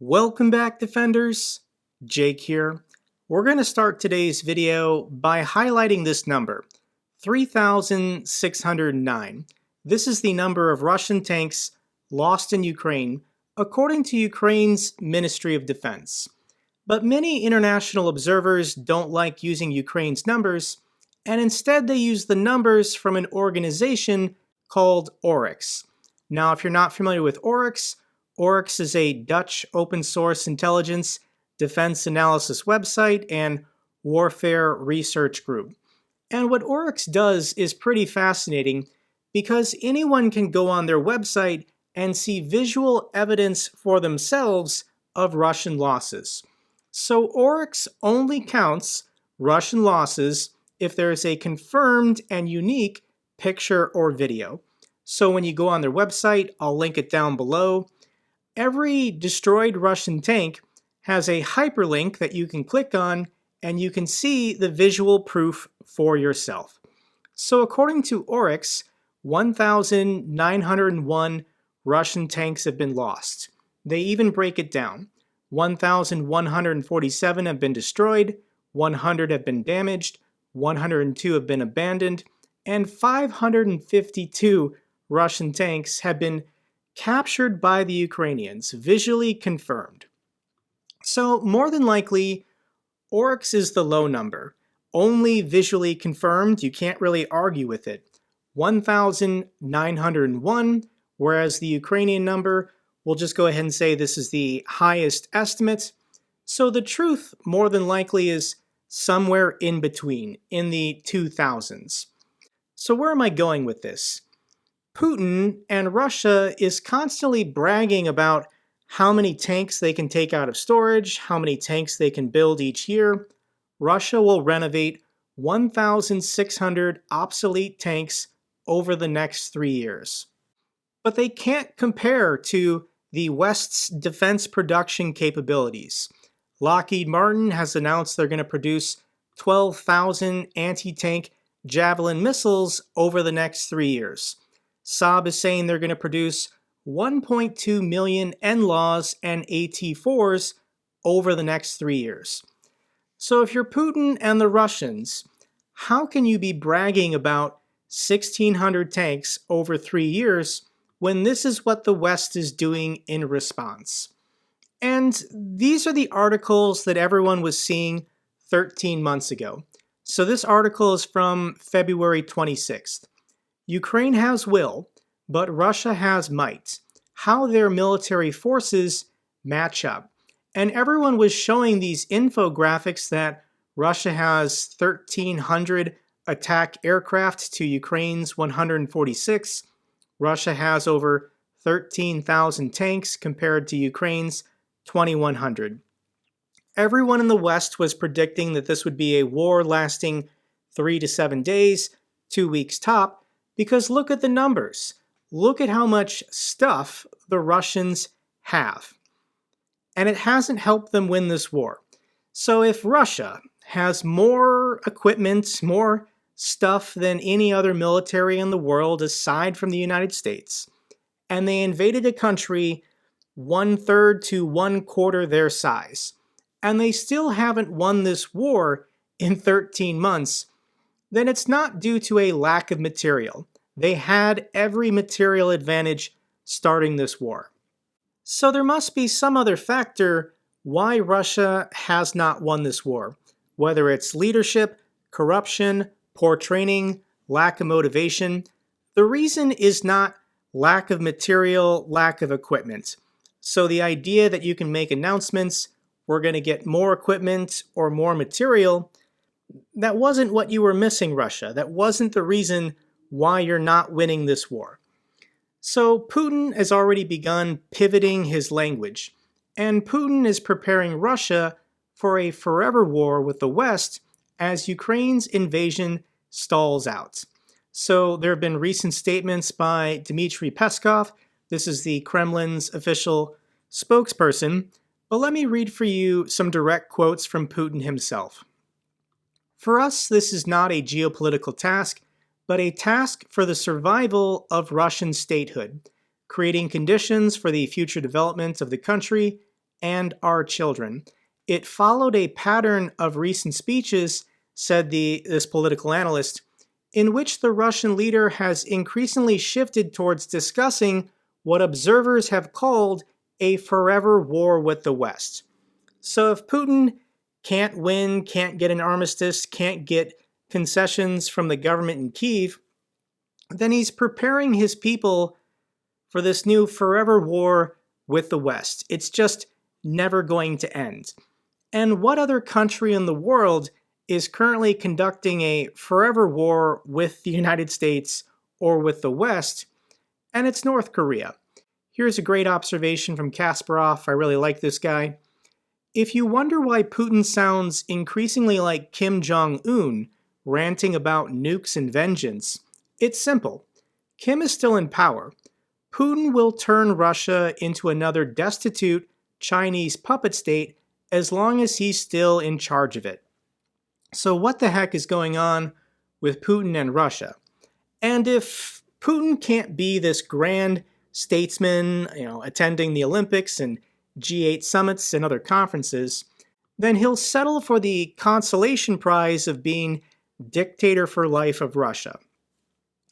Welcome back, Defenders. Jake here. We're going to start today's video by highlighting this number, 3,609. This is the number of Russian tanks lost in Ukraine, according to Ukraine's Ministry of Defense. But many international observers don't like using Ukraine's numbers, and instead they use the numbers from an organization called Oryx. Now, if you're not familiar with Oryx is a Dutch open-source intelligence, defense analysis website, and warfare research group. And what Oryx does is pretty fascinating because anyone can go on their website and see visual evidence for themselves of Russian losses. So Oryx only counts Russian losses if there's a confirmed and unique picture or video. So when you go on their website, I'll link it down below. Every destroyed Russian tank has a hyperlink that you can click on and you can see the visual proof for yourself. So according to Oryx, 1,901 Russian tanks have been lost. They even break it down. 1,147 have been destroyed, 100 have been damaged, 102 have been abandoned, and 552 Russian tanks have been captured by the Ukrainians, visually confirmed. So more than likely, Oryx is the low number. Only visually confirmed, you can't really argue with it. 1,901, whereas the Ukrainian number, we'll just go ahead and say this is the highest estimate. So the truth, more than likely, is somewhere in between, in the 2,000s. So where am I going with this? Putin and Russia is constantly bragging about how many tanks they can take out of storage, how many tanks they can build each year. Russia will renovate 1,600 obsolete tanks over the next 3 years. But they can't compare to the West's defense production capabilities. Lockheed Martin has announced they're going to produce 12,000 anti-tank Javelin missiles over the next 3 years. Saab is saying they're going to produce 1.2 million NLAWs and AT-4s over the next 3 years. So if you're Putin and the Russians, how can you be bragging about 1,600 tanks over 3 years when this is what the West is doing in response? And these are the articles that everyone was seeing 13 months ago. So this article is from February 26th. Ukraine has will, but Russia has might. How their military forces match up. And everyone was showing these infographics that Russia has 1,300 attack aircraft to Ukraine's 146. Russia has over 13,000 tanks compared to Ukraine's 2,100. Everyone in the West was predicting that this would be a war lasting 3 to 7 days, 2 weeks top, because look at the numbers. Look at how much stuff the Russians have. And it hasn't helped them win this war. So if Russia has more equipment, more stuff than any other military in the world aside from the United States, and they invaded a country 1/3 to 1/4 their size, and they still haven't won this war in 13 months, then it's not due to a lack of material. They had every material advantage starting this war. So there must be some other factor why Russia has not won this war, whether it's leadership, corruption, poor training, lack of motivation. The reason is not lack of material, lack of equipment. So the idea that you can make announcements, we're going to get more equipment or more material, that wasn't what you were missing, Russia. That wasn't the reason why you're not winning this war. So Putin has already begun pivoting his language, and Putin is preparing Russia for a forever war with the West as Ukraine's invasion stalls out. So there have been recent statements by Dmitry Peskov. This is the Kremlin's official spokesperson. But let me read for you some direct quotes from Putin himself. For us, this is not a geopolitical task, but a task for the survival of Russian statehood, creating conditions for the future development of the country and our children. It followed a pattern of recent speeches, said this political analyst, in which the Russian leader has increasingly shifted towards discussing what observers have called a forever war with the West. So if Putin can't win, can't get an armistice, can't get concessions from the government in Kyiv, then he's preparing his people for this new forever war with the West. It's just never going to end. And what other country in the world is currently conducting a forever war with the United States or with the West? And it's North Korea. Here's a great observation from Kasparov. I really like this guy. If you wonder why Putin sounds increasingly like Kim Jong-un, ranting about nukes and vengeance, it's simple. Kim is still in power. Putin will turn Russia into another destitute Chinese puppet state as long as he's still in charge of it. So what the heck is going on with Putin and Russia? And if Putin can't be this grand statesman, attending the Olympics and G8 summits and other conferences, then he'll settle for the consolation prize of being dictator for life of Russia.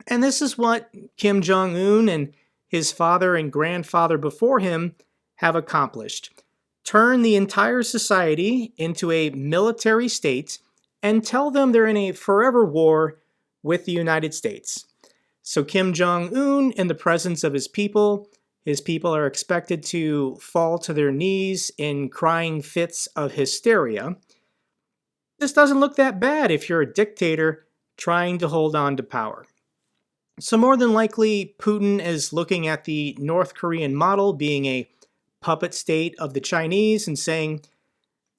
And this is what Kim Jong-un and his father and grandfather before him have accomplished. Turn the entire society into a military state and tell them they're in a forever war with the United States. So Kim Jong-un, in the presence of his people are expected to fall to their knees in crying fits of hysteria. This doesn't look that bad if you're a dictator trying to hold on to power. So more than likely, Putin is looking at the North Korean model, being a puppet state of the Chinese, and saying,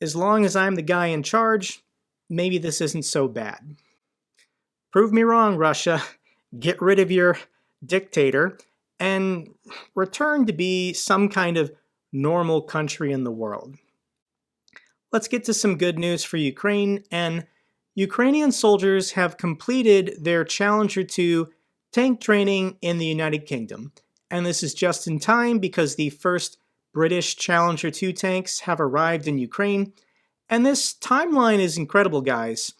as long as I'm the guy in charge, maybe this isn't so bad. Prove me wrong, Russia. Get rid of your dictator and return to be some kind of normal country in the world. Let's get to some good news for Ukraine, and Ukrainian soldiers have completed their Challenger 2 tank training in the United Kingdom. And this is just in time because the first British Challenger 2 tanks have arrived in Ukraine. And this timeline is incredible, guys.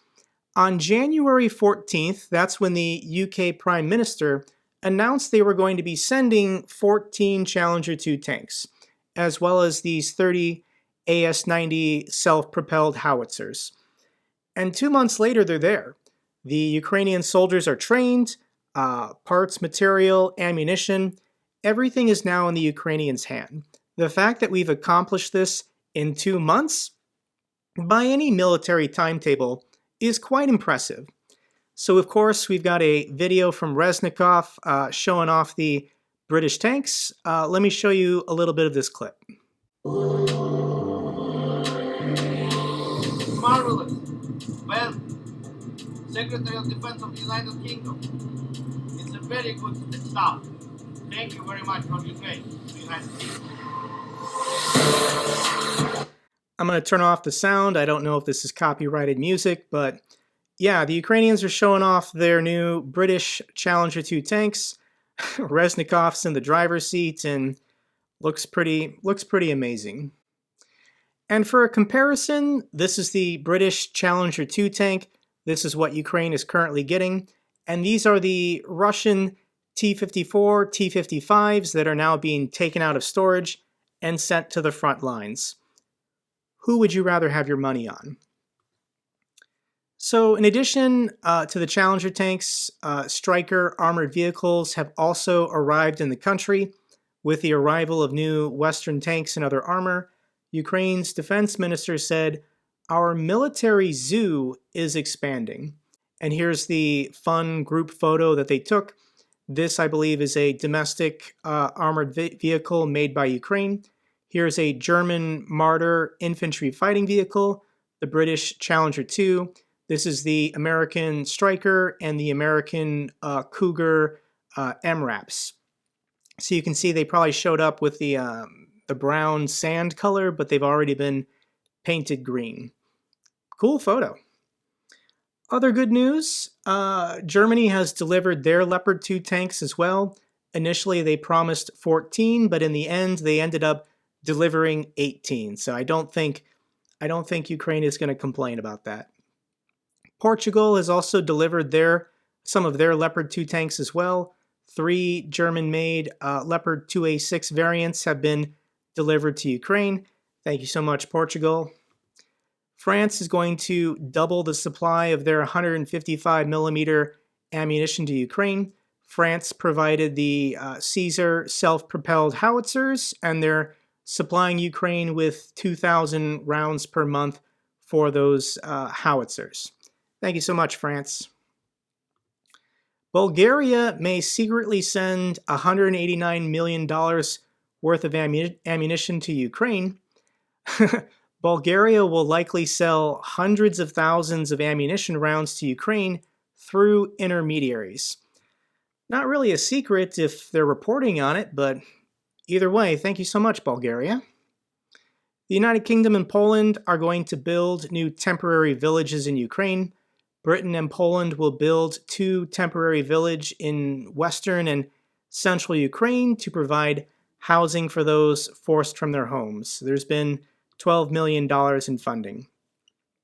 On January 14th, that's when the UK Prime Minister announced they were going to be sending 14 Challenger 2 tanks, as well as these 30 AS-90 self-propelled howitzers. And 2 months later, they're there. The Ukrainian soldiers are trained, parts, material, ammunition, everything is now in the Ukrainians' hand. The fact that we've accomplished this in 2 months, by any military timetable, is quite impressive. So of course, we've got a video from Reznikov showing off the British tanks. Let me show you a little bit of this clip. Marvelous. Well, Secretary of Defense of the United Kingdom, it's a very good stuff. Thank you very much from Ukraine to the United Kingdom. I'm going to turn off the sound. I don't know if this is copyrighted music, but yeah, the Ukrainians are showing off their new British Challenger 2 tanks. Reznikov's in the driver's seat and looks pretty amazing. And for a comparison, this is the British Challenger 2 tank. This is what Ukraine is currently getting. And these are the Russian T-54, T-55s that are now being taken out of storage and sent to the front lines. Who would you rather have your money on? So in addition to the Challenger tanks, Stryker armored vehicles have also arrived in the country. With the arrival of new Western tanks and other armor, Ukraine's defense minister said, "Our military zoo is expanding." And here's the fun group photo that they took. This, I believe, is a domestic armored vehicle made by Ukraine. Here's a German Marder infantry fighting vehicle, the British Challenger 2. This is the American Stryker and the American Cougar MRAPs. So you can see they probably showed up with the brown sand color, but they've already been painted green. Cool photo. Other good news, Germany has delivered their Leopard 2 tanks as well. Initially they promised 14, but in the end they ended up delivering 18. So I don't think Ukraine is going to complain about that. Portugal has also delivered some of their Leopard 2 tanks as well. 3 German-made Leopard 2A6 variants have been delivered to Ukraine. Thank you so much, Portugal. France is going to double the supply of their 155mm ammunition to Ukraine. France provided the Caesar self-propelled howitzers, and they're supplying Ukraine with 2,000 rounds per month for those howitzers. Thank you so much, France. Bulgaria may secretly send $189 million worth of ammunition to Ukraine. Bulgaria will likely sell hundreds of thousands of ammunition rounds to Ukraine through intermediaries. Not really a secret if they're reporting on it, but either way, thank you so much, Bulgaria. The United Kingdom and Poland are going to build new temporary villages in Ukraine. Britain and Poland will build 2 temporary villages in western and central Ukraine to provide housing for those forced from their homes. There's been $12 million in funding.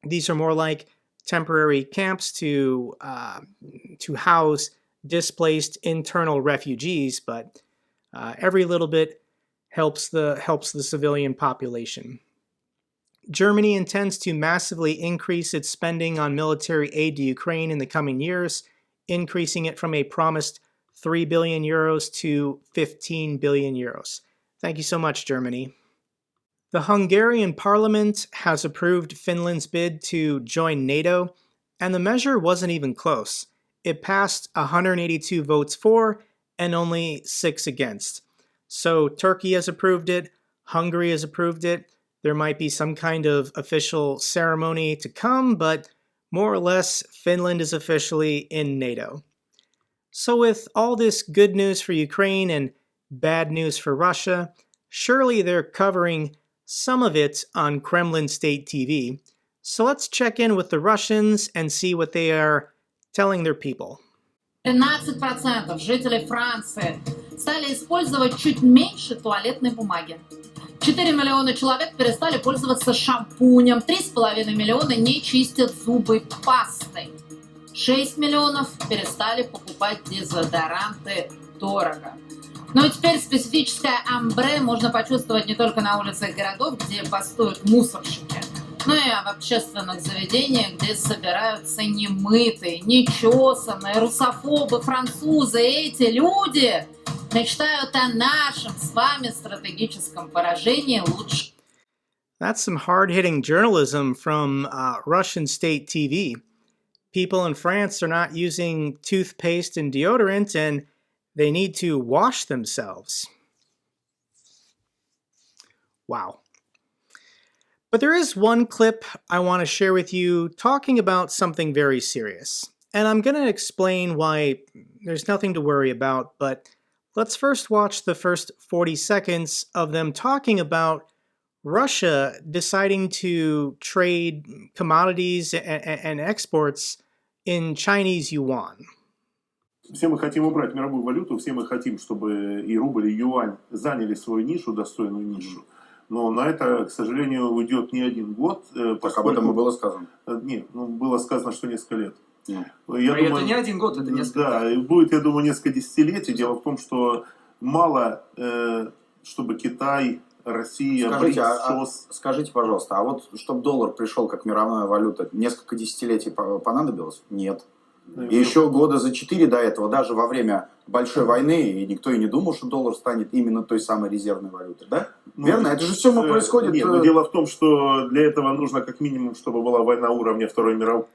These are more like temporary camps to house displaced internal refugees, but every little bit helps the civilian population. Germany intends to massively increase its spending on military aid to Ukraine in the coming years, increasing it from a promised 3 billion euros to 15 billion euros. Thank you so much, Germany. The Hungarian parliament has approved Finland's bid to join NATO, and the measure wasn't even close. It passed 182 votes for and only 6 against. So Turkey has approved it, Hungary has approved it. There might be some kind of official ceremony to come, but more or less, Finland is officially in NATO. So with all this good news for Ukraine and bad news for Russia, surely they're covering some of it on Kremlin state TV. So let's check in with the Russians and see what they are telling their people. 13% жителей Франции стали использовать чуть меньше туалетной бумаги. 4 миллиона человек перестали пользоваться шампунем, 3,5 миллиона не чистят зубы пастой. 6 миллионов перестали покупать дезодоранты дорого. Но теперь специфическое амбре можно почувствовать не только на улицах городов, где бастуют мусорщики, но и в общественных заведениях, где собираются немытые, нечесанные, русофобы, французы. Эти люди мечтают о нашем с вами стратегическом поражении лучше. That's some hard-hitting journalism from Russian state TV. People in France are not using toothpaste and deodorant, and they need to wash themselves. Wow. But there is one clip I want to share with you talking about something very serious. And I'm going to explain why there's nothing to worry about, but let's first watch the first 40 seconds of them talking about Russia deciding to trade commodities and exports in Chinese yuan. Все мы хотим убрать мировую валюту, все мы хотим, чтобы и рубль, и юань заняли свою нишу, достойную нишу. Но на это, к сожалению, уйдет не один год. Так об этом и было сказано. Нет, было сказано, что несколько лет. Я думаю, это не один год, это несколько лет. Да, будет, я думаю, несколько десятилетий. Дело в том, что мало, чтобы Китай, Россия, Скажите, пожалуйста, а вот чтобы доллар пришел как мировая валюта, несколько десятилетий понадобилось? Нет. И еще года за 4 до этого, даже во время Большой войны, и никто и не думал, что доллар станет именно той самой резервной валютой, да? Верно? Это же все происходит... Нет, но дело в том, что для этого нужно как минимум, чтобы была война уровня Второй мировой.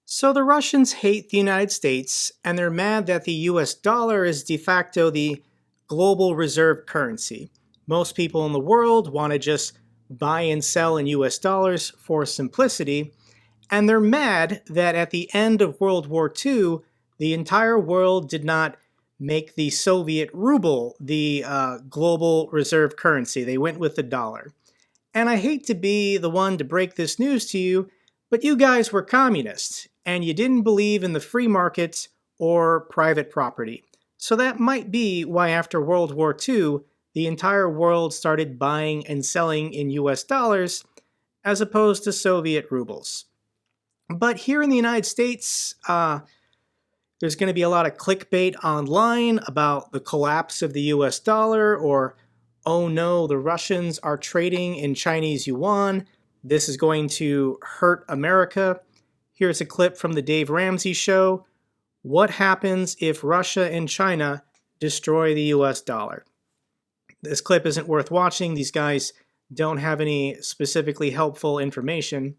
So the Russians hate the United States, and they're mad that the US dollar is de facto the global reserve currency. Most people in the world want to just buy and sell in US dollars for simplicity, and they're mad that at the end of World War II, the entire world did not make the Soviet ruble the global reserve currency. They went with the dollar. And I hate to be the one to break this news to you, but you guys were communists, and you didn't believe in the free market or private property. So that might be why after World War II, the entire world started buying and selling in US dollars as opposed to Soviet rubles. But here in the United States, there's going to be a lot of clickbait online about the collapse of the US dollar, or, oh no, the Russians are trading in Chinese yuan. This is going to hurt America. Here's a clip from the Dave Ramsey Show. What happens if Russia and China destroy the US dollar? This clip isn't worth watching. These guys don't have any specifically helpful information.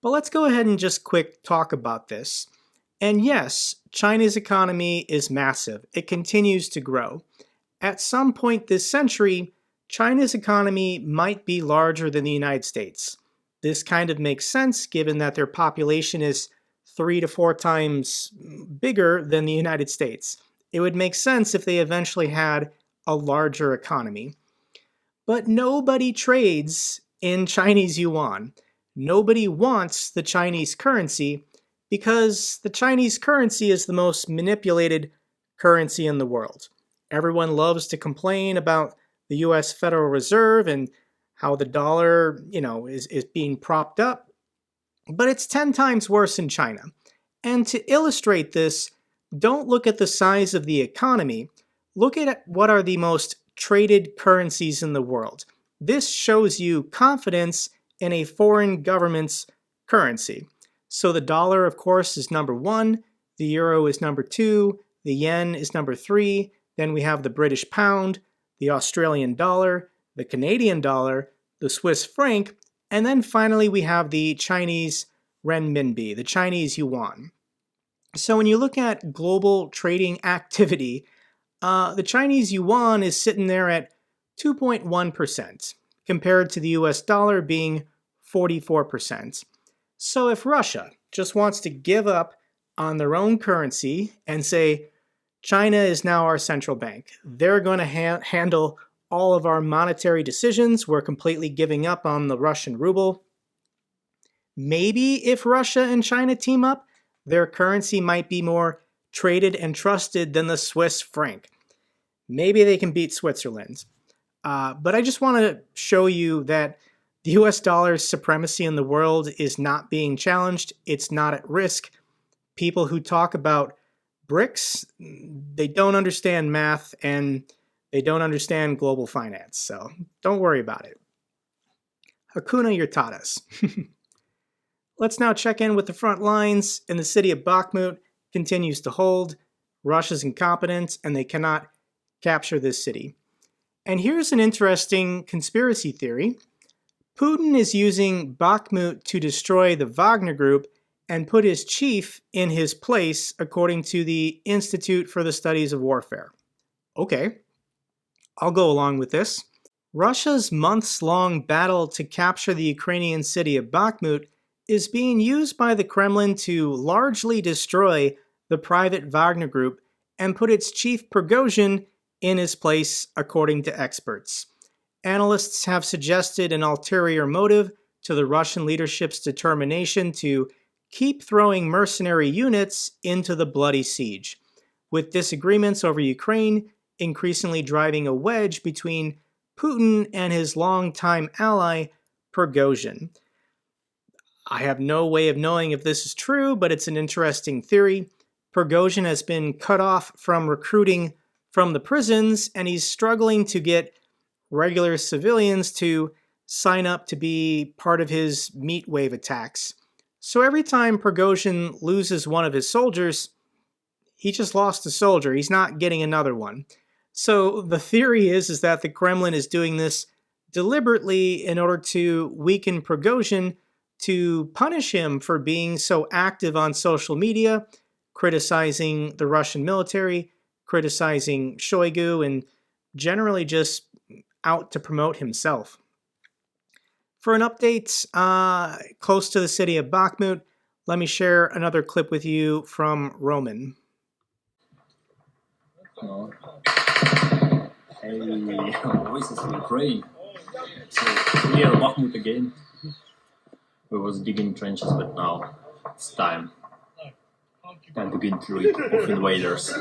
But let's go ahead and just quick talk about this. And yes, China's economy is massive. It continues to grow. At some point this century, China's economy might be larger than the United States. This kind of makes sense given that their population is 3 to 4 times bigger than the United States. It would make sense if they eventually had a larger economy. But nobody trades in Chinese yuan. Nobody wants the Chinese currency because the Chinese currency is the most manipulated currency in the world. Everyone loves to complain about the US Federal Reserve and how the dollar, is being propped up. But it's 10 times worse in China. And to illustrate this, don't look at the size of the economy. Look at what are the most traded currencies in the world. This shows you confidence in a foreign government's currency. So the dollar, of course, is number 1, the euro is number 2, the yen is number 3, then we have the British pound, the Australian dollar, the Canadian dollar, the Swiss franc, and then finally we have the Chinese renminbi, the Chinese yuan. So when you look at global trading activity, the Chinese yuan is sitting there at 2.1%, compared to the US dollar being 44%. So if Russia just wants to give up on their own currency and say, China is now our central bank, they're going to handle all of our monetary decisions, we're completely giving up on the Russian ruble. Maybe if Russia and China team up, their currency might be more traded and trusted than the Swiss franc. Maybe they can beat Switzerland. But I just want to show you that the US dollar's supremacy in the world is not being challenged. It's not at risk. People who talk about BRICS, they don't understand math and they don't understand global finance. So don't worry about it. Hakuna Yurtadas. Let's now check in with the front lines. And the city of Bakhmut continues to hold. Russia's incompetent and they cannot capture this city. And here's an interesting conspiracy theory. Putin is using Bakhmut to destroy the Wagner Group and put his chief in his place, according to the Institute for the Studies of Warfare. Okay, I'll go along with this. Russia's months-long battle to capture the Ukrainian city of Bakhmut is being used by the Kremlin to largely destroy the private Wagner Group and put its chief Prigozhin in his place, according to experts. Analysts have suggested an ulterior motive to the Russian leadership's determination to keep throwing mercenary units into the bloody siege, with disagreements over Ukraine increasingly driving a wedge between Putin and his longtime ally, Prigozhin. I have no way of knowing if this is true, but it's an interesting theory. Prigozhin has been cut off from recruiting from the prisons, and he's struggling to get regular civilians to sign up to be part of his meat wave attacks. So every time Prigozhin loses one of his soldiers, he just lost a soldier. He's not getting another one. So the theory is that the Kremlin is doing this deliberately in order to weaken Prigozhin, to punish him for being so active on social media, criticizing the Russian military, criticizing Shoigu, and generally just out to promote himself. For an update close to the city of Bakhmut, let me share another clip with you from Roman. Hey, voices from Ukraine. So clear Bakhmut again. We was digging trenches, but now it's time to get rid of invaders.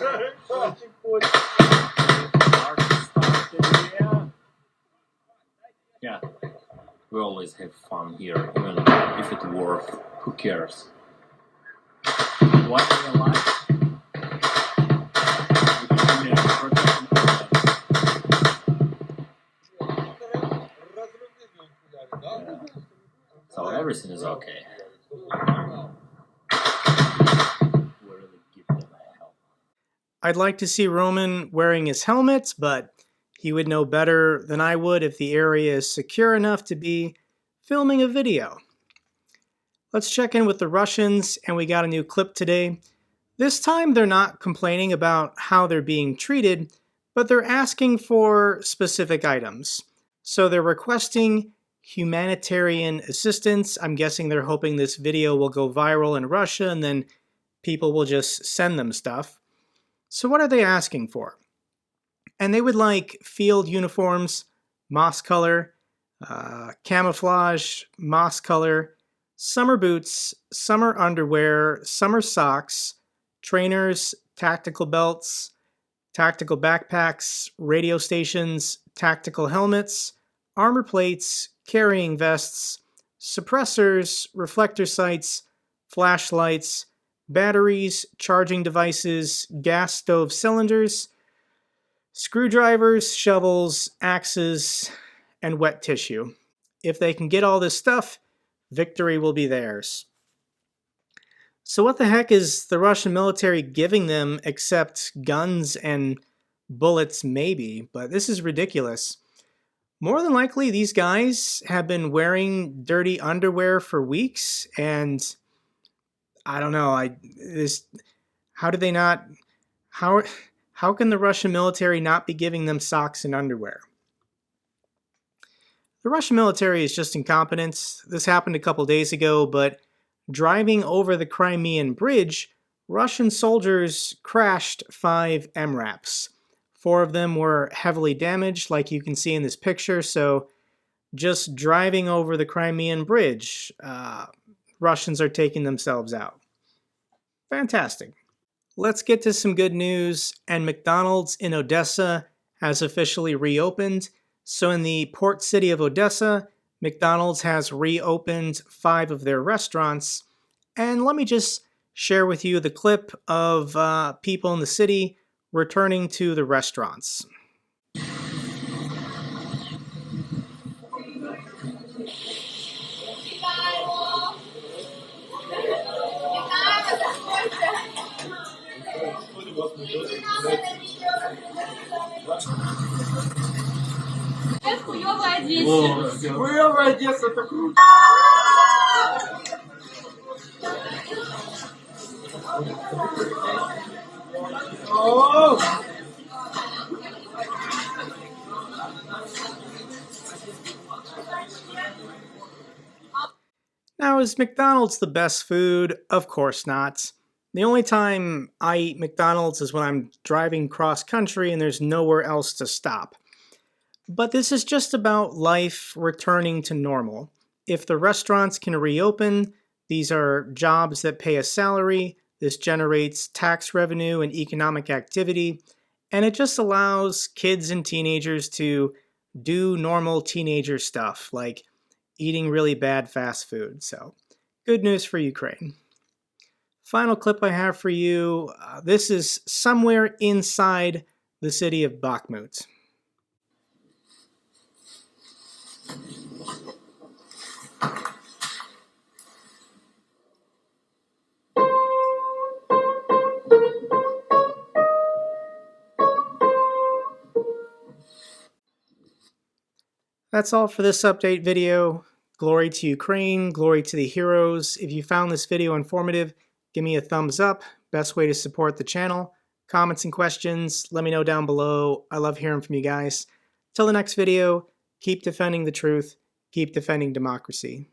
Yeah, we always have fun here, even if it's war. Who cares? Why are we alive? So everything is okay. We really give them help. I'd like to see Roman wearing his helmet, but he would know better than I would if the area is secure enough to be filming a video. Let's check in with the Russians, and we got a new clip today. This time they're not complaining about how they're being treated, but they're asking for specific items. So they're requesting humanitarian assistance. I'm guessing they're hoping this video will go viral in Russia and then people will just send them stuff. So what are they asking for? And they would like field uniforms, moss color, camouflage, moss color, summer boots, summer underwear, summer socks, trainers, tactical belts, tactical backpacks, radio stations, tactical helmets, armor plates, carrying vests, suppressors, reflector sights, flashlights, batteries, charging devices, gas stove cylinders, screwdrivers, shovels, axes, and wet tissue. If they can get all this stuff, victory will be theirs. So what the heck is the Russian military giving them except guns and bullets maybe? But this is ridiculous. More than likely, these guys have been wearing dirty underwear for weeks, and I don't know. How do they not? How can the Russian military not be giving them socks and underwear? The Russian military is just incompetent. This happened a couple days ago, but driving over the Crimean Bridge, Russian soldiers crashed 5 MRAPs. 4 of them were heavily damaged, like you can see in this picture, so just driving over the Crimean Bridge, Russians are taking themselves out. Fantastic. Let's get to some good news, and McDonald's in Odessa has officially reopened. So in the port city of Odessa, McDonald's has reopened 5 of their restaurants. And let me just share with you the clip of people in the city returning to the restaurants. Хуёвая Одесса, это круто. Now, is McDonald's the best food? Of course not. The only time I eat McDonald's is when I'm driving cross country and there's nowhere else to stop. But this is just about life returning to normal. If the restaurants can reopen, these are jobs that pay a salary, this generates tax revenue and economic activity, and it just allows kids and teenagers to do normal teenager stuff, like eating really bad fast food. So, good news for Ukraine. Final clip I have for you. This is somewhere inside the city of Bakhmut. That's all for this update video. Glory to Ukraine, glory to the heroes. If you found this video informative, give me a thumbs up. Best way to support the channel. Comments and questions, let me know down below. I love hearing from you guys. Till the next video, keep defending the truth, keep defending democracy.